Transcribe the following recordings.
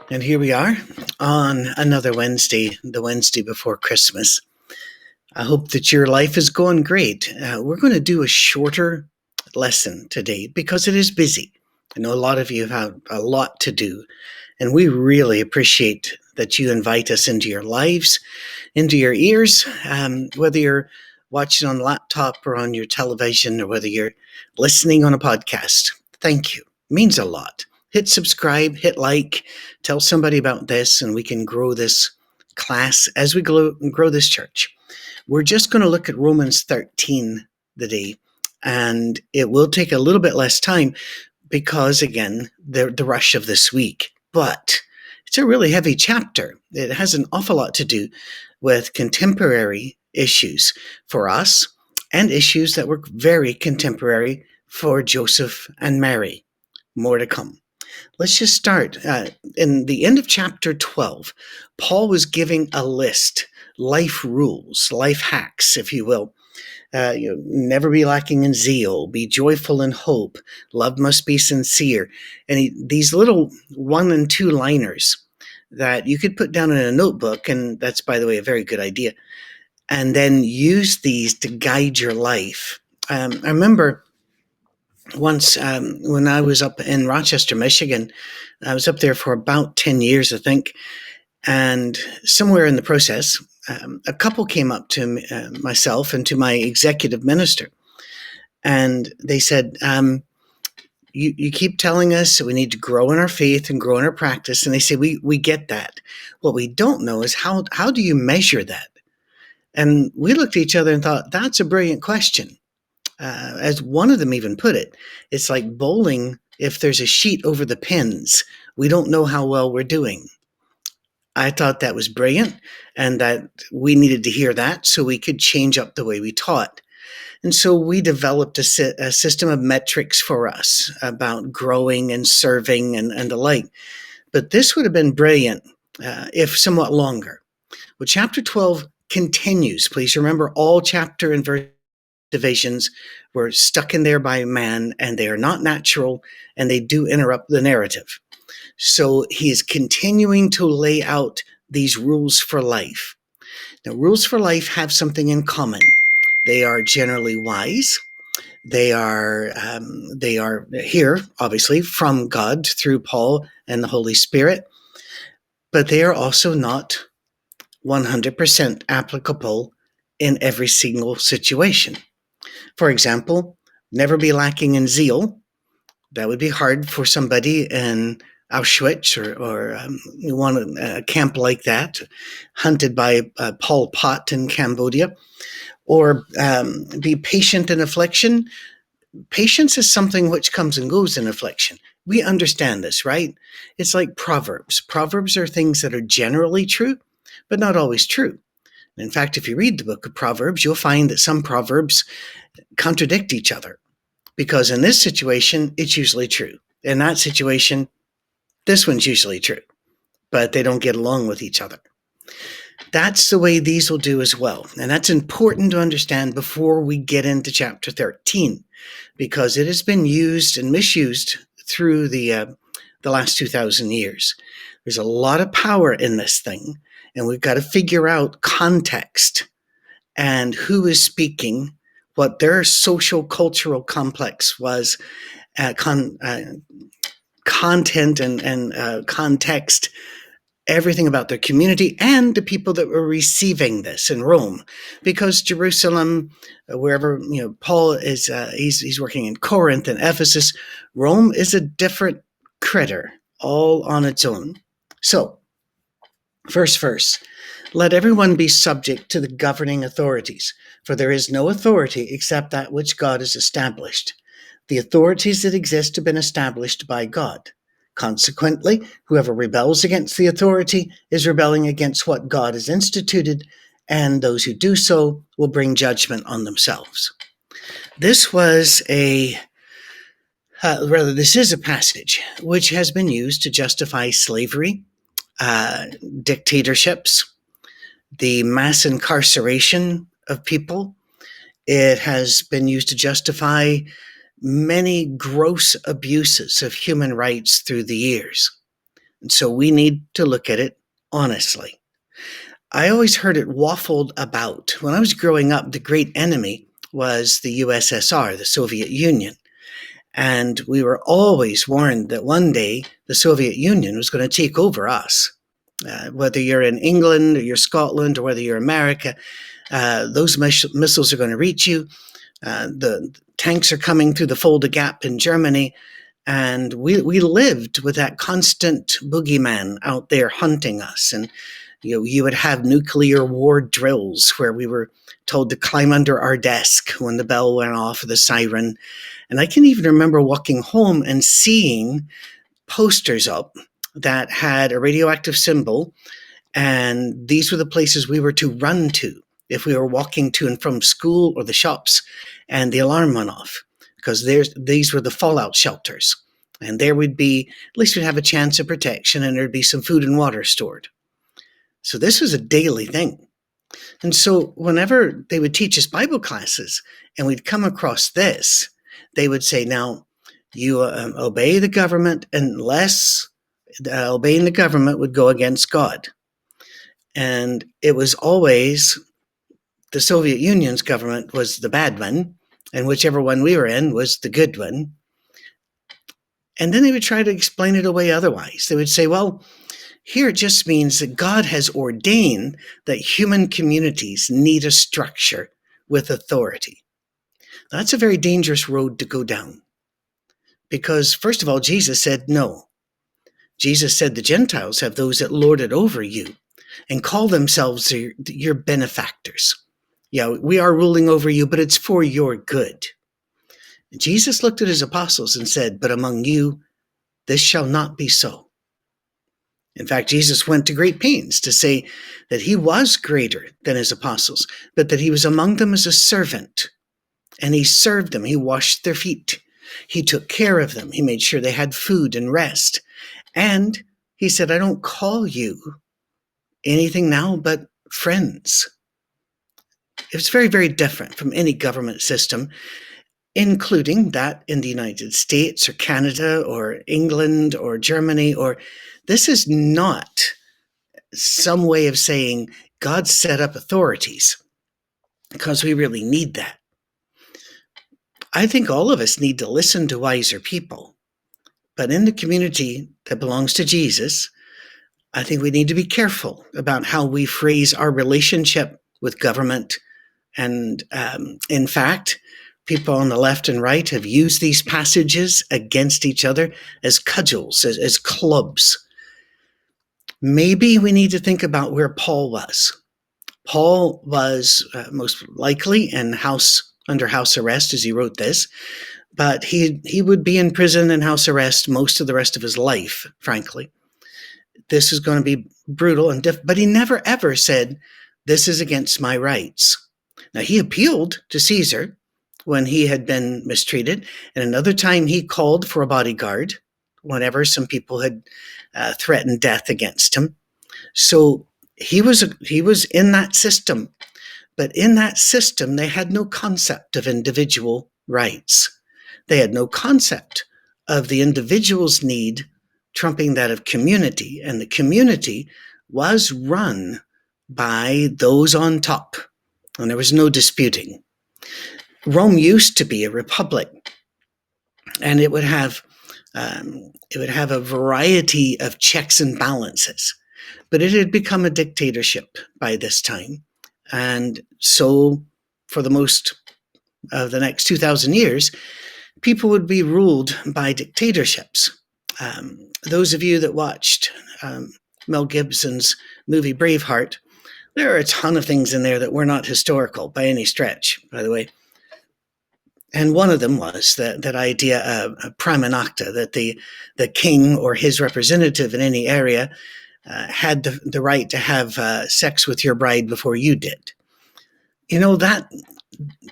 And here we are on another Wednesday, the Wednesday before Christmas. I hope that your life is going great. We're going to do a shorter lesson today because it is busy. I know a lot of you have a lot to do, and we really appreciate that you invite us into your lives, into your ears, whether you're watching on laptop or on your television, or whether you're listening on a podcast. Thank you. It means a lot. Hit subscribe, hit like, tell somebody about this, and we can grow this class as we grow this church. We're just going to look at Romans 13 today, and it will take a little bit less time because, again, the rush of this week. But it's a really heavy chapter. It has an awful lot to do with contemporary issues for us and issues that were very contemporary for Joseph and Mary. More to come. Let's just start. In the end of chapter 12, Paul was giving a list, life rules, life hacks, if you will. Never be lacking in zeal, be joyful in hope, love must be sincere. And these little 1 and 2 liners that you could put down in a notebook, and that's, by the way, a very good idea, and then use these to guide your life. I remember once when I was up in Rochester, Michigan, I was up there for about 10 years, I think, and somewhere in the process, a couple came up to myself and to my executive minister, and they said, you keep telling us that we need to grow in our faith and grow in our practice, and they say, we get that. What we don't know is how do you measure that? And we looked at each other and thought, that's a brilliant question. As one of them even put it, it's like bowling. If there's a sheet over the pins, we don't know how well we're doing. I thought that was brilliant, and that we needed to hear that so we could change up the way we taught. And so we developed a system of metrics for us about growing and serving and the like. But this would have been brilliant if somewhat longer. Well, chapter 12 continues. Please remember, all chapter and verse divisions were stuck in there by man, and they are not natural, and they do interrupt the narrative. So he is continuing to lay out these rules for life. Now, rules for life have something in common. They are generally wise. They are here, obviously, from God through Paul and the Holy Spirit, but they are also not 100% applicable in every single situation. For example, never be lacking in zeal. That would be hard for somebody in Auschwitz or a camp like that, hunted by Pol Pot in Cambodia. Or be patient in affliction. Patience is something which comes and goes in affliction. We understand this, right? It's like Proverbs. Proverbs are things that are generally true, but not always true. In fact, if you read the book of Proverbs, you'll find that some Proverbs contradict each other, because in this situation, it's usually true. In that situation, this one's usually true, but they don't get along with each other. That's the way these will do as well. And that's important to understand before we get into chapter 13, because it has been used and misused through the last 2,000 years. There's a lot of power in this thing, and we've got to figure out context and who is speaking, what their social cultural complex was, content and context, everything about their community and the people that were receiving this in Rome. Because Jerusalem, wherever, Paul is, he's working in Corinth and Ephesus, Rome is a different critter, all on its own. So, first verse, let everyone be subject to the governing authorities, for there is no authority except that which God has established. The authorities that exist have been established by God. Consequently, whoever rebels against the authority is rebelling against what God has instituted, and those who do so will bring judgment on themselves. This was this is a passage which has been used to justify slavery, dictatorships, the mass incarceration of people. It has been used to justify many gross abuses of human rights through the years. So we need to look at it honestly. I always heard it waffled about. When I was growing up, the great enemy was the USSR, the Soviet Union. And we were always warned that one day the Soviet Union was going to take over us. Whether you're in England or you're Scotland or whether you're America, those missiles are going to reach you. The tanks are coming through the Fulda Gap in Germany. And we lived with that constant boogeyman out there hunting us. And you would have nuclear war drills where we were told to climb under our desk when the bell went off, the siren. And I can even remember walking home and seeing posters up that had a radioactive symbol, and these were the places we were to run to if we were walking to and from school or the shops, and the alarm went off, because these were the fallout shelters. And there would be, at least we'd have a chance of protection, and there'd be some food and water stored. So this was a daily thing. And so whenever they would teach us Bible classes and we'd come across this, they would say, now, you obey the government unless obeying the government would go against God. And it was always the Soviet Union's government was the bad one, and whichever one we were in was the good one. And then they would try to explain it away otherwise. They would say, well, here it just means that God has ordained that human communities need a structure with authority. That's a very dangerous road to go down. Because, first of all, Jesus said no. Jesus said the Gentiles have those that lord it over you and call themselves your benefactors. Yeah, we are ruling over you, but it's for your good. And Jesus looked at his apostles and said, but among you, this shall not be so. In fact, Jesus went to great pains to say that he was greater than his apostles, but that he was among them as a servant. And he served them. He washed their feet. He took care of them. He made sure they had food and rest. And he said, I don't call you anything now but friends. It was very, very different from any government system, including that in the United States or Canada or England or Germany. Or this is not some way of saying God set up authorities, because we really need that. I think all of us need to listen to wiser people. But in the community that belongs to Jesus, I think we need to be careful about how we phrase our relationship with government. And in fact, people on the left and right have used these passages against each other as cudgels, as clubs. Maybe we need to think about where Paul was. Paul was most likely under house arrest as he wrote this, but he would be in prison and house arrest most of the rest of his life, frankly. This is going to be brutal and but he never ever said, this is against my rights. Now, he appealed to Caesar when he had been mistreated, and another time he called for a bodyguard whenever some people had threatened death against him. So he was in that system, but in that system they had no concept of individual rights. They had no concept of the individual's need trumping that of community, and the community was run by those on top, and there was no disputing. Rome used to be a republic, and it would have a variety of checks and balances, but it had become a dictatorship by this time. And so for the most of the next 2,000 years, people would be ruled by dictatorships. Those of you that watched Mel Gibson's movie Braveheart, there are a ton of things in there that were not historical by any stretch, by the way. And one of them was that idea of prima nocta, that the king or his representative in any area had the right to have sex with your bride before you did. You know, that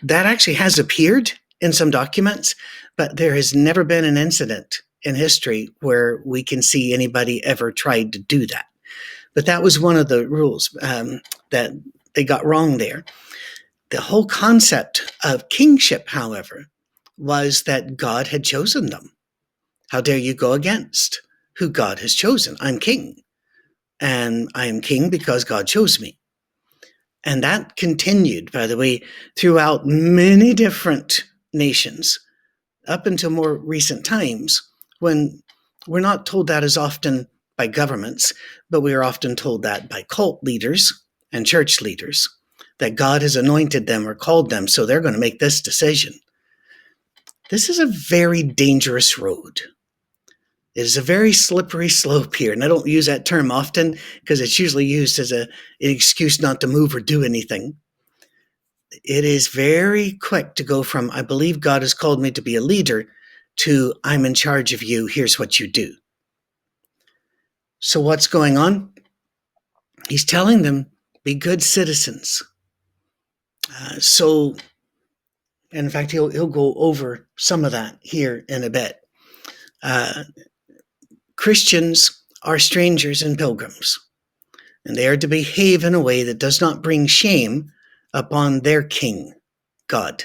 actually has appeared in some documents, but there has never been an incident in history where we can see anybody ever tried to do that. But that was one of the rules that they got wrong there. The whole concept of kingship, however, was that God had chosen them. How dare you go against who God has chosen. I'm king, and I am king because God chose me. And that continued, by the way, throughout many different nations up until more recent times, when we're not told that as often by governments, but we are often told that by cult leaders and church leaders, that God has anointed them or called them, so they're going to make this decision. This is a very dangerous road. It is a very slippery slope here, and I don't use that term often because it's usually used as an excuse not to move or do anything. It is very quick to go from, I believe God has called me to be a leader, to I'm in charge of you, here's what you do. So what's going on? He's telling them, be good citizens. And in fact, he'll go over some of that here in a bit. Christians are strangers and pilgrims, and they are to behave in a way that does not bring shame upon their king, God.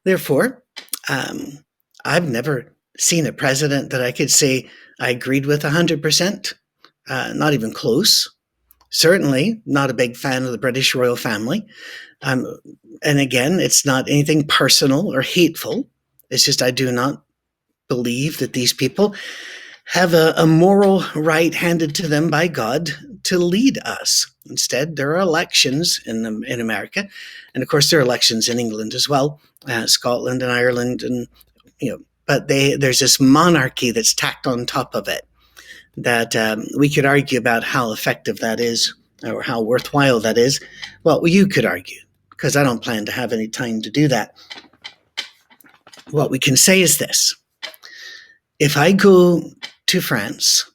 Therefore, I've never seen a president that I could say I agreed with 100%, not even close. Certainly not a big fan of the British royal family. And again, it's not anything personal or hateful. It's just I do not believe that these people have a moral right handed to them by God to lead us. Instead, there are elections in America, and of course there are elections in England as well, Scotland and Ireland, and but there's this monarchy that's tacked on top of it that we could argue about how effective that is or how worthwhile that is. Well, you could argue, because I don't plan to have any time to do that. What we can say is this. If I go to France,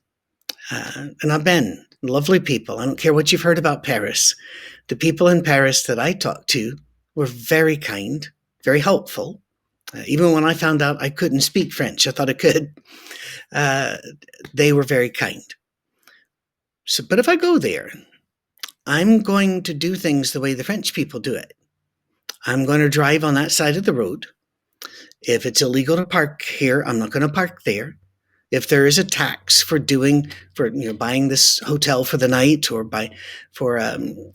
and I've been, lovely people, I don't care what you've heard about Paris, the people in Paris that I talked to were very kind, very helpful. Even when I found out I couldn't speak French, I thought I could. They were very kind. But if I go there, I'm going to do things the way the French people do it. I'm going to drive on that side of the road. If it's illegal to park here, I'm not going to park there. If there is a tax for buying this hotel for the night, or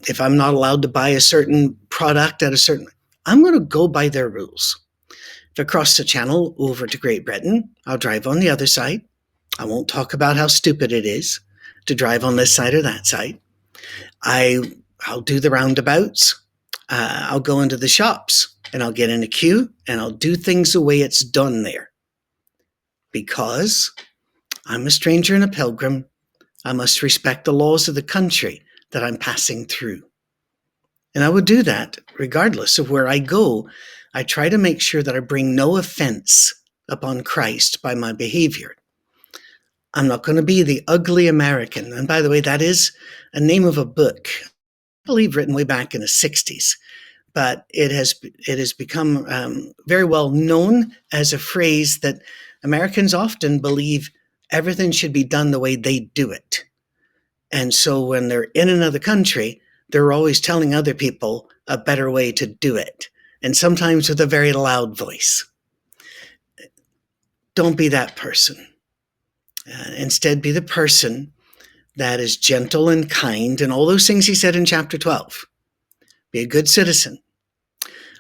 if I'm not allowed to buy a certain product I'm going to go by their rules. If I cross the channel over to Great Britain, I'll drive on the other side. I won't talk about how stupid it is to drive on this side or that side. I'll do the roundabouts. I'll go into the shops and I'll get in a queue and I'll do things the way it's done there. Because I'm a stranger and a pilgrim, I must respect the laws of the country that I'm passing through. And I would do that regardless of where I go. I try to make sure that I bring no offense upon Christ by my behavior. I'm not going to be the ugly American. And by the way, that is a name of a book, I believe written way back in the 60s. But it has become very well known as a phrase that Americans often believe everything should be done the way they do it. And so when they're in another country, they're always telling other people a better way to do it, and sometimes with a very loud voice. Don't be that person. Instead, be the person that is gentle and kind, and all those things he said in chapter 12. Be a good citizen.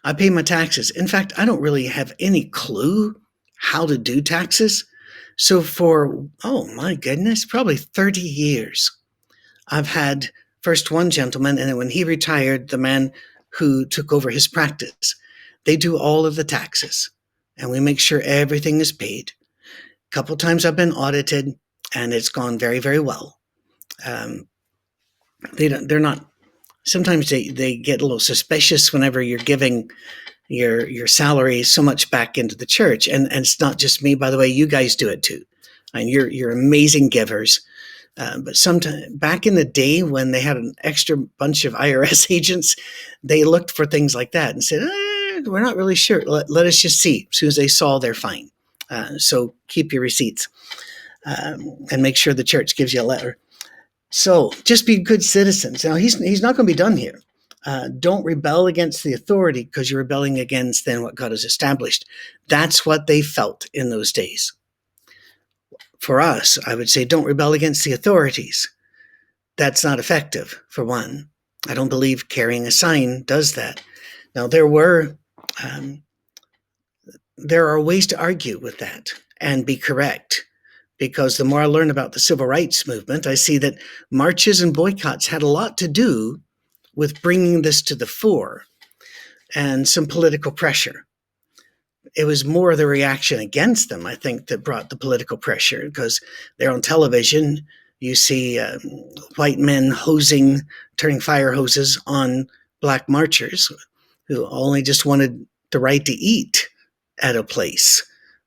I pay my taxes. In fact, I don't really have any clue how to do taxes. So for, oh my goodness, probably 30 years, I've had first one gentleman, and then when he retired, the man who took over his practice. They do all of the taxes, and we make sure everything is paid. A couple times I've been audited, and it's gone very, very well. They're not. Sometimes they get a little suspicious whenever you're giving your salary so much back into the church, and it's not just me, by the way. You guys do it too, and you're amazing givers. But sometime back in the day when they had an extra bunch of IRS agents, they looked for things like that and said, we're not really sure. Let us just see. As soon as they saw, they're fine. So keep your receipts and make sure the church gives you a letter. So just be good citizens. Now, he's not going to be done here. Don't rebel against the authority because you're rebelling against then what God has established. That's what they felt in those days. for us, I would say don't rebel against the authorities. That's not effective, for one. I don't believe carrying a sign does that. Now, there are ways to argue with that and be correct, because the more I learn about the civil rights movement, I see that marches and boycotts had a lot to do with bringing this to the fore and some political pressure. It was more the reaction against them, I think, that brought the political pressure, because they're on television. You see white men turning fire hoses on black marchers who only just wanted the right to eat at a place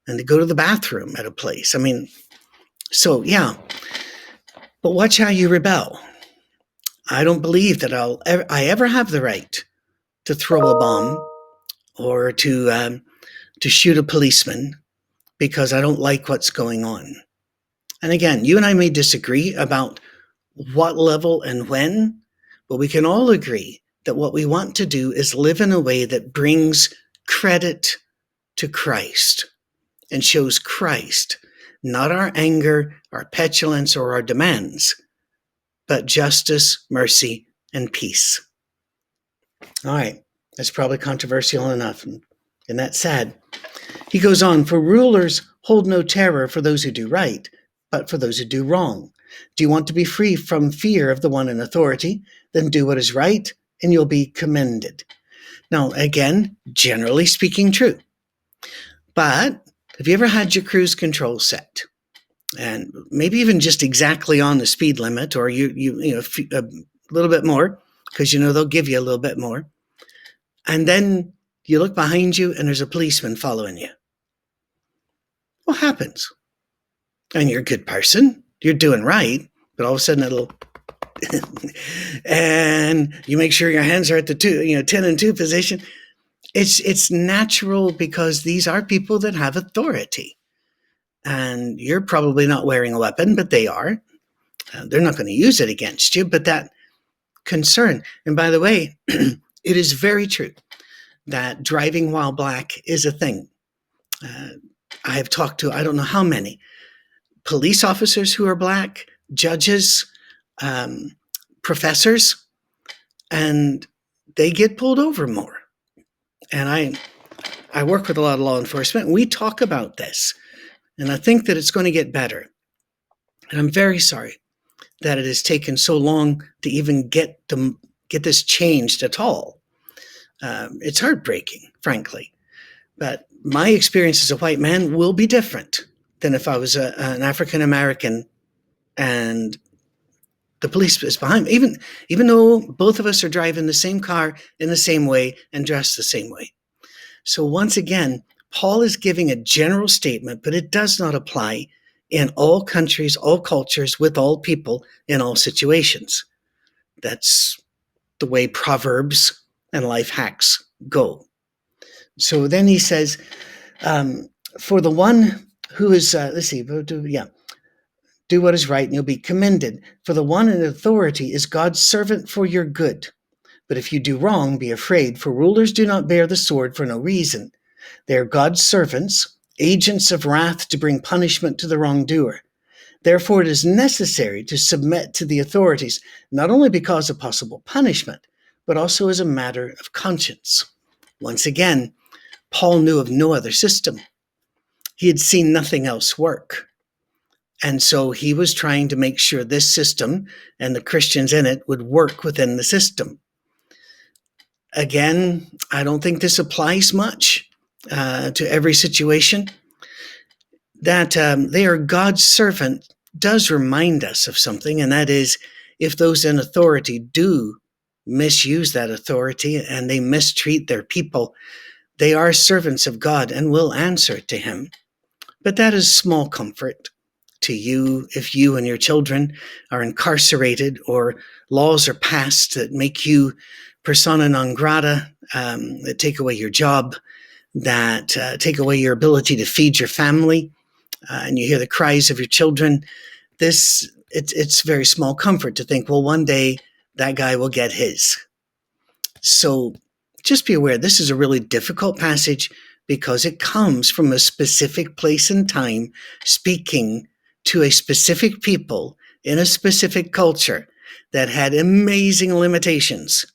and to go to the bathroom at a place. I mean, so yeah, but watch how you rebel. I don't believe that I ever have the right to throw a bomb or to shoot a policeman because I don't like what's going on. And again, you and I may disagree about what level and when, but we can all agree that what we want to do is live in a way that brings credit to Christ and shows Christ, not our anger, our petulance, or our demands, but justice, mercy, and peace. All right, that's probably controversial enough, and that's sad. He goes on, for rulers hold no terror for those who do right, but for those who do wrong. Do you want to be free from fear of the one in authority? Then do what is right, and you'll be commended. Now, again, generally speaking, true. But have you ever had your cruise control set? And maybe even just exactly on the speed limit, or you know a little bit more, because they'll give you a little bit more. And then you look behind you and there's a policeman following you. What happens? And you're a good person, you're doing right, but all of a sudden it'll and you make sure your hands are at the 10 and 2 position. It's natural, because these are people that have authority. And you're probably not wearing a weapon, but they are. They're not going to use it against you, but that concern. And by the way, it is very true that driving while black is a thing. I have talked to, I don't know how many, police officers who are black, judges, professors, and they get pulled over more. And I work with a lot of law enforcement, and we talk about this. And I think that it's going to get better. And I'm very sorry that it has taken so long to even get this changed at all. It's heartbreaking, frankly. But my experience as a white man will be different than if I was an African American and the police is behind me, even though both of us are driving the same car in the same way and dressed the same way. So once again, Paul is giving a general statement, but it does not apply in all countries, all cultures, with all people, in all situations. That's the way Proverbs and life hacks go. So then he says, for the one who is, do what is right and you'll be commended. For the one in authority is God's servant for your good. But if you do wrong, be afraid, for rulers do not bear the sword for no reason. They are God's servants, agents of wrath to bring punishment to the wrongdoer. Therefore, it is necessary to submit to the authorities, not only because of possible punishment, but also as a matter of conscience. Once again, Paul knew of no other system. He had seen nothing else work. And so he was trying to make sure this system and the Christians in it would work within the system. Again, I don't think this applies much to every situation. That they are God's servant does remind us of something, and that is, if those in authority do misuse that authority and they mistreat their people, they are servants of God and will answer to him. But that is small comfort to you if you and your children are incarcerated or laws are passed that make you persona non grata, that take away your job, that take away your ability to feed your family, and you hear the cries of your children. It's very small comfort to think, well, one day that guy will get his. So just be aware, this is a really difficult passage because it comes from a specific place and time, speaking to a specific people in a specific culture that had amazing limitations.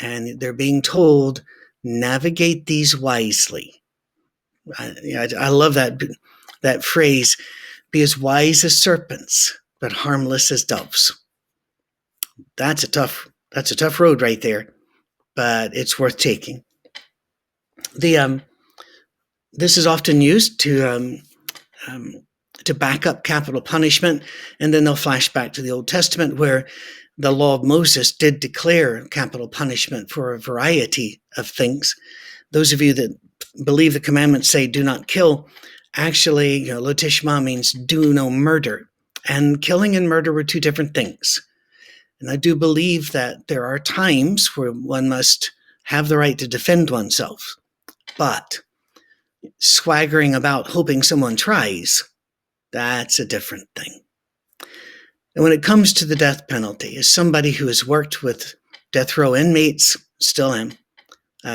And they're being told, navigate these wisely. I love that phrase, be as wise as serpents, but harmless as doves. That's a tough road right there, but it's worth taking. This is often used to back up capital punishment, and then they'll flash back to the Old Testament where the law of Moses did declare capital punishment for a variety of things. Those of you that believe the commandments say do not kill, actually, lotishma means do no murder. And killing and murder were two different things. And I do believe that there are times where one must have the right to defend oneself. But swaggering about hoping someone tries, that's a different thing. And when it comes to the death penalty, as somebody who has worked with death row inmates, still am,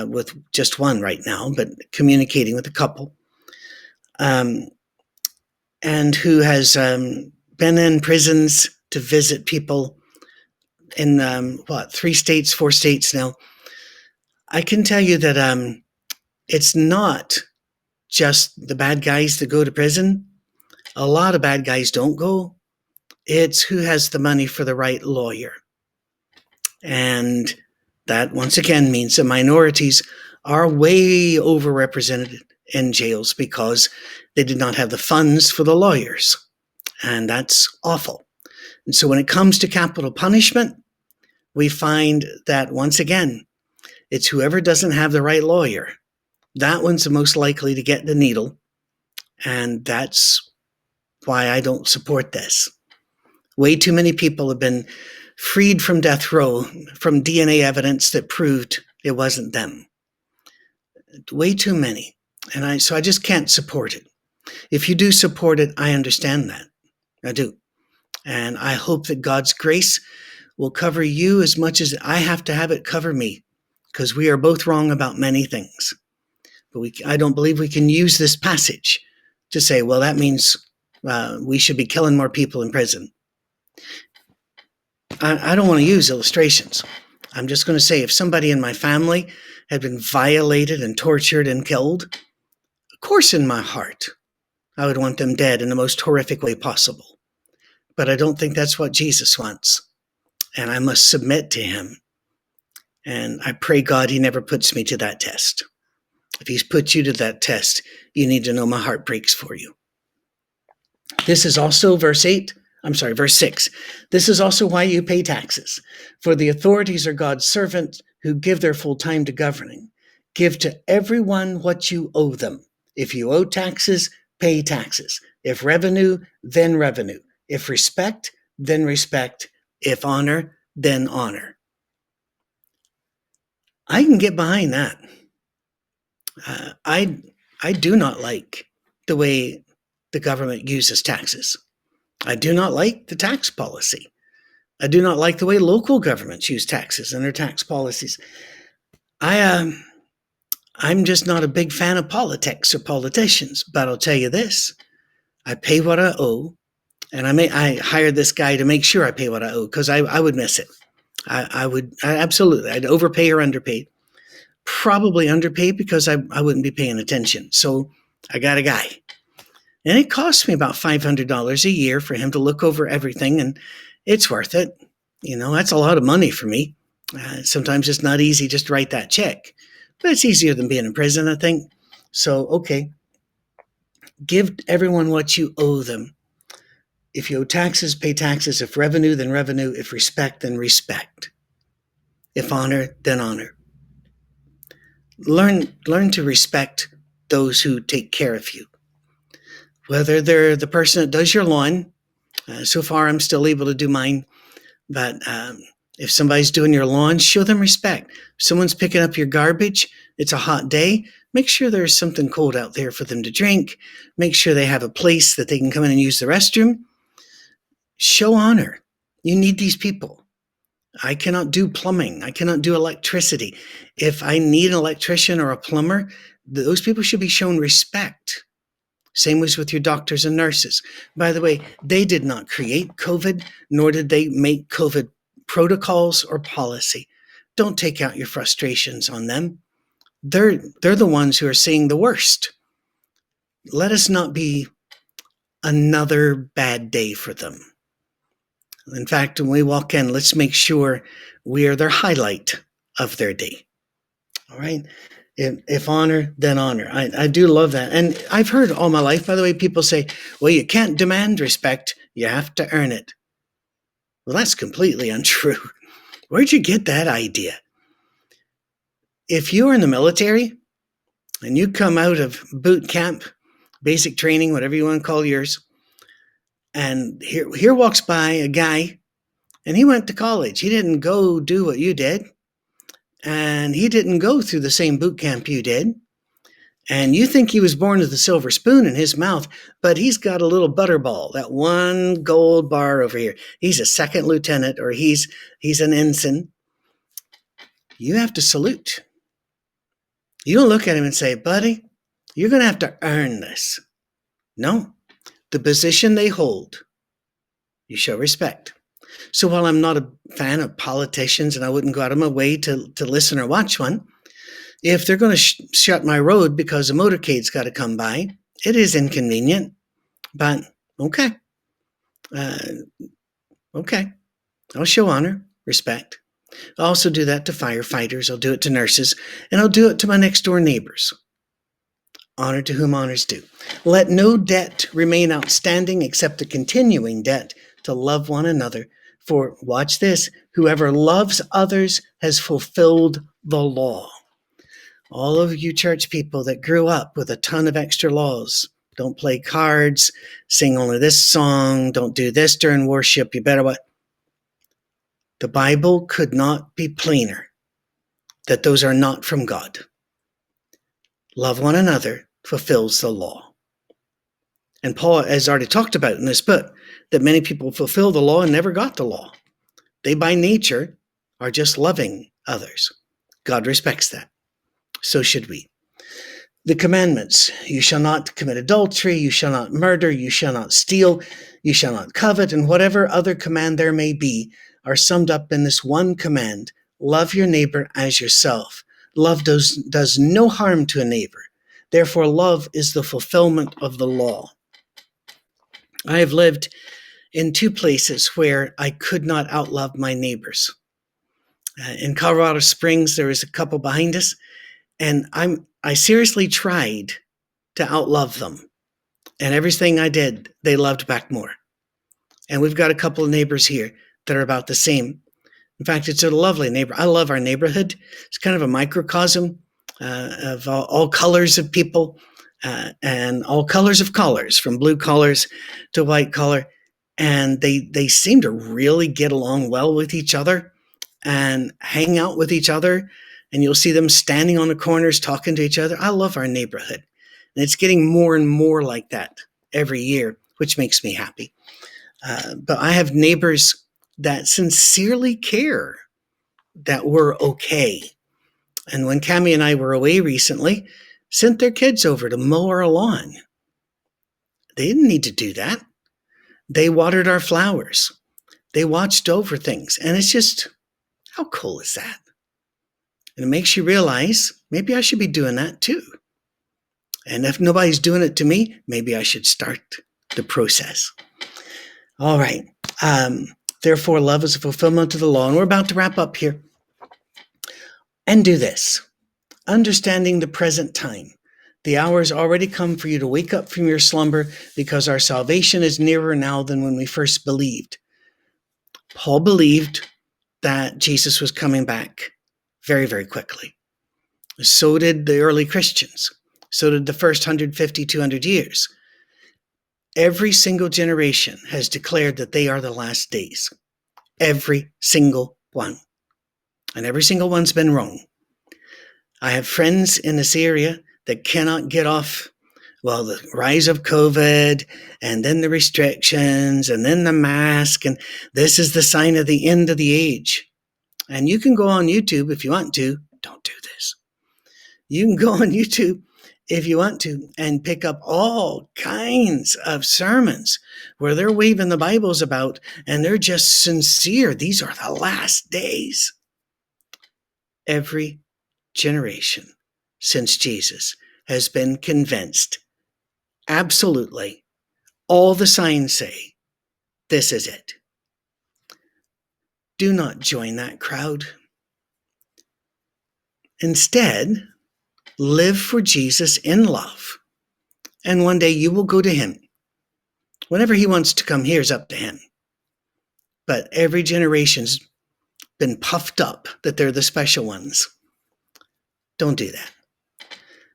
with just one right now, but communicating with a couple, and who has been in prisons to visit people in, 3 states, 4 states now, I can tell you that it's not just the bad guys that go to prison. A lot of bad guys don't go. It's who has the money for the right lawyer. And that, once again, means that minorities are way overrepresented in jails because they did not have the funds for the lawyers. And that's awful. And so when it comes to capital punishment, we find that, once again, it's whoever doesn't have the right lawyer. That one's the most likely to get the needle. And that's why I don't support this. Way too many people have been freed from death row from DNA evidence that proved it wasn't them. Way too many. And so I just can't support it. If you do support it, I understand that. I do. And I hope that God's grace will cover you as much as I have to have it cover me, because we are both wrong about many things. But I don't believe we can use this passage to say, well, that means we should be killing more people in prison. I don't want to use illustrations. I'm just going to say, if somebody in my family had been violated and tortured and killed, of course in my heart, I would want them dead in the most horrific way possible. But I don't think that's what Jesus wants. And I must submit to him. And I pray God he never puts me to that test. If he's put you to that test, you need to know my heart breaks for you. This is also verse 6. This is also why you pay taxes. For the authorities are God's servants who give their full time to governing. Give to everyone what you owe them. If you owe taxes, pay taxes. If revenue, then revenue. If respect, then respect. If honor, then honor. I can get behind that. I do not like the way the government uses taxes. I do not like the tax policy. I do not like the way local governments use taxes and their tax policies. I'm just not a big fan of politics or politicians, but I'll tell you this. I pay what I owe, and I hired this guy to make sure I pay what I owe, because I would miss it. Absolutely. I'd overpay or underpay. Probably underpaid because I wouldn't be paying attention. So I got a guy. And it costs me about $500 a year for him to look over everything, and it's worth it. That's a lot of money for me. Sometimes it's not easy just to write that check, but it's easier than being in prison, I think. So, okay, give everyone what you owe them. If you owe taxes, pay taxes. If revenue, then revenue. If respect, then respect. If honor, then honor. Learn to respect those who take care of you. Whether they're the person that does your lawn, so far I'm still able to do mine, but if somebody's doing your lawn, show them respect. If someone's picking up your garbage, it's a hot day, make sure there's something cold out there for them to drink. Make sure they have a place that they can come in and use the restroom. Show honor. You need these people. I cannot do plumbing. I cannot do electricity. If I need an electrician or a plumber, those people should be shown respect. Same was with your doctors and nurses. By the way, they did not create COVID, nor did they make COVID protocols or policy. Don't take out your frustrations on them. They're the ones who are seeing the worst. Let us not be another bad day for them. In fact, when we walk in, let's make sure we are their highlight of their day. All right? If honor, then honor. I do love that. And I've heard all my life, by the way, people say, well, you can't demand respect. You have to earn it. Well, that's completely untrue. Where'd you get that idea? If you're in the military and you come out of boot camp, basic training, whatever you want to call yours, and here walks by a guy, and he went to college. He didn't go do what you did. And he didn't go through the same boot camp you did. And you think he was born with a silver spoon in his mouth, but he's got a little butterball, that one gold bar over here. He's a second lieutenant, or he's an ensign. You have to salute. You don't look at him and say, buddy, you're going to have to earn this. No, the position they hold, you show respect. So while I'm not a fan of politicians and I wouldn't go out of my way to listen or watch one, if they're going to shut my road because a motorcade's got to come by, it is inconvenient, but okay. Okay. I'll show honor, respect. I'll also do that to firefighters. I'll do it to nurses, and I'll do it to my next door neighbors. Honor to whom honor's due. Let no debt remain outstanding except the continuing debt to love one another. For, watch this, whoever loves others has fulfilled the law. All of you church people that grew up with a ton of extra laws, don't play cards, sing only this song, don't do this during worship, you better what? The Bible could not be plainer that those are not from God. Love one another fulfills the law. And Paul has already talked about in this book that many people fulfill the law and never got the law. They by nature are just loving others. God respects that. So should we. The commandments, you shall not commit adultery, you shall not murder, you shall not steal, you shall not covet, and whatever other command there may be, are summed up in this one command: love your neighbor as yourself. Love does no harm to a neighbor. Therefore, love is the fulfillment of the law. I have lived in two places where I could not outlove my neighbors. In Colorado Springs, there was a couple behind us, and I seriously tried to outlove them. And everything I did, they loved back more. And we've got a couple of neighbors here that are about the same. In fact, it's a lovely neighbor. I love our neighborhood. It's kind of a microcosm of all colors of people and all colors of collars, from blue collars to white collar. And they seem to really get along well with each other and hang out with each other. And you'll see them standing on the corners talking to each other. I love our neighborhood. And it's getting more and more like that every year, which makes me happy. But I have neighbors that sincerely care that we're okay. And when Cammie and I were away recently, sent their kids over to mow our lawn. They didn't need to do that. They watered our flowers. They watched over things. And it's just, how cool is that? And it makes you realize, maybe I should be doing that too. And if nobody's doing it to me, maybe I should start the process. All right. Therefore, love is a fulfillment of the law. And we're about to wrap up here. And do this. Understanding the present time. The hour has already come for you to wake up from your slumber, because our salvation is nearer now than when we first believed. Paul believed that Jesus was coming back very, very quickly. So did the early Christians. So did the first 150, 200 years. Every single generation has declared that they are the last days. Every single one. And every single one's been wrong. I have friends in this area that cannot get off, well, the rise of COVID, and then the restrictions, and then the mask, and this is the sign of the end of the age. And you can go on YouTube if you want to. Don't do this. You can go on YouTube if you want to, and pick up all kinds of sermons where they're waving the Bibles about and they're just sincere. These are the last days. Every generation since Jesus has been convinced, absolutely, all the signs say, this is it. Do not join that crowd. Instead, live for Jesus in love. And one day you will go to him. Whenever he wants to come here is up to him. But every generation's been puffed up that they're the special ones. Don't do that.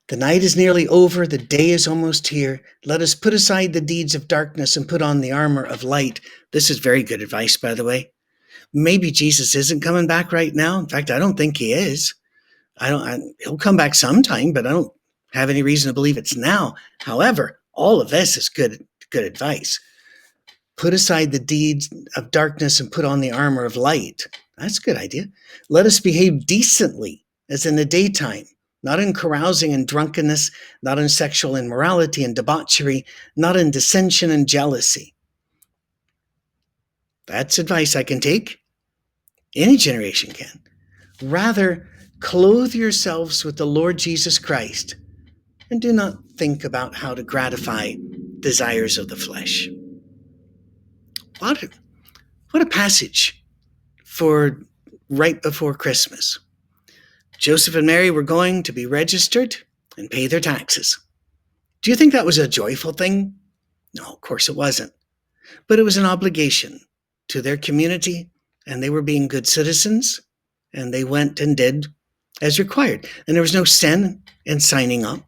The night is nearly over. The day is almost here. Let us put aside the deeds of darkness and put on the armor of light. This is very good advice, by the way. Maybe Jesus isn't coming back right now. In fact, I don't think he is. He'll come back sometime, but I don't have any reason to believe it's now. However, all of this is good advice. Put aside the deeds of darkness and put on the armor of light. That's a good idea. Let us behave decently, as in the daytime, not in carousing and drunkenness, not in sexual immorality and debauchery, not in dissension and jealousy. That's advice I can take. Any generation can. Rather, clothe yourselves with the Lord Jesus Christ, and do not think about how to gratify desires of the flesh. What a passage for right before Christmas. Joseph and Mary were going to be registered and pay their taxes. Do you think that was a joyful thing? No, of course it wasn't. But it was an obligation to their community, and they were being good citizens, and they went and did as required. And there was no sin in signing up,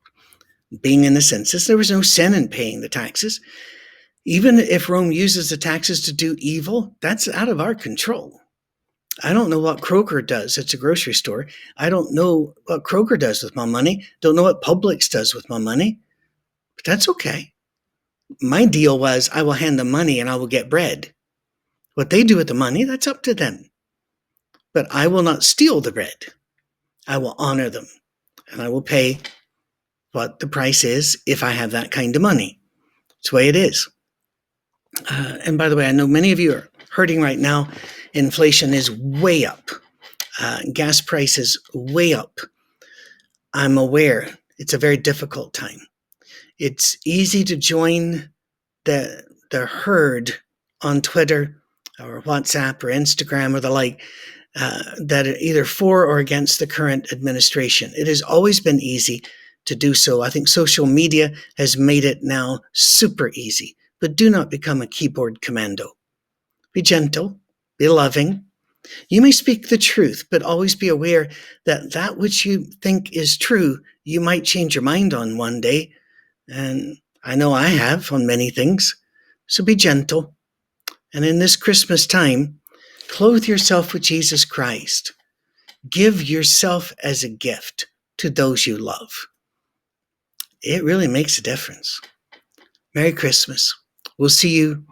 being in the census. There was no sin in paying the taxes. Even if Rome uses the taxes to do evil, that's out of our control. I don't know what Kroger does. It's a grocery store. I don't know what Kroger does with my money. Don't know what Publix does with my money. But that's okay. My deal was I will hand them money and I will get bread. What they do with the money, that's up to them. But I will not steal the bread. I will honor them. And I will pay what the price is if I have that kind of money. It's the way it is. And by the way, I know many of you are hurting right now. Inflation is way up. Gas prices way up. I'm aware it's a very difficult time. It's easy to join the herd on Twitter or WhatsApp or Instagram or the like that are either for or against the current administration. It has always been easy to do so. I think social media has made it now super easy. But do not become a keyboard commando. Be gentle, be loving. You may speak the truth, but always be aware that that which you think is true, you might change your mind on one day. And I know I have on many things. So be gentle. And in this Christmas time, clothe yourself with Jesus Christ. Give yourself as a gift to those you love. It really makes a difference. Merry Christmas. We'll see you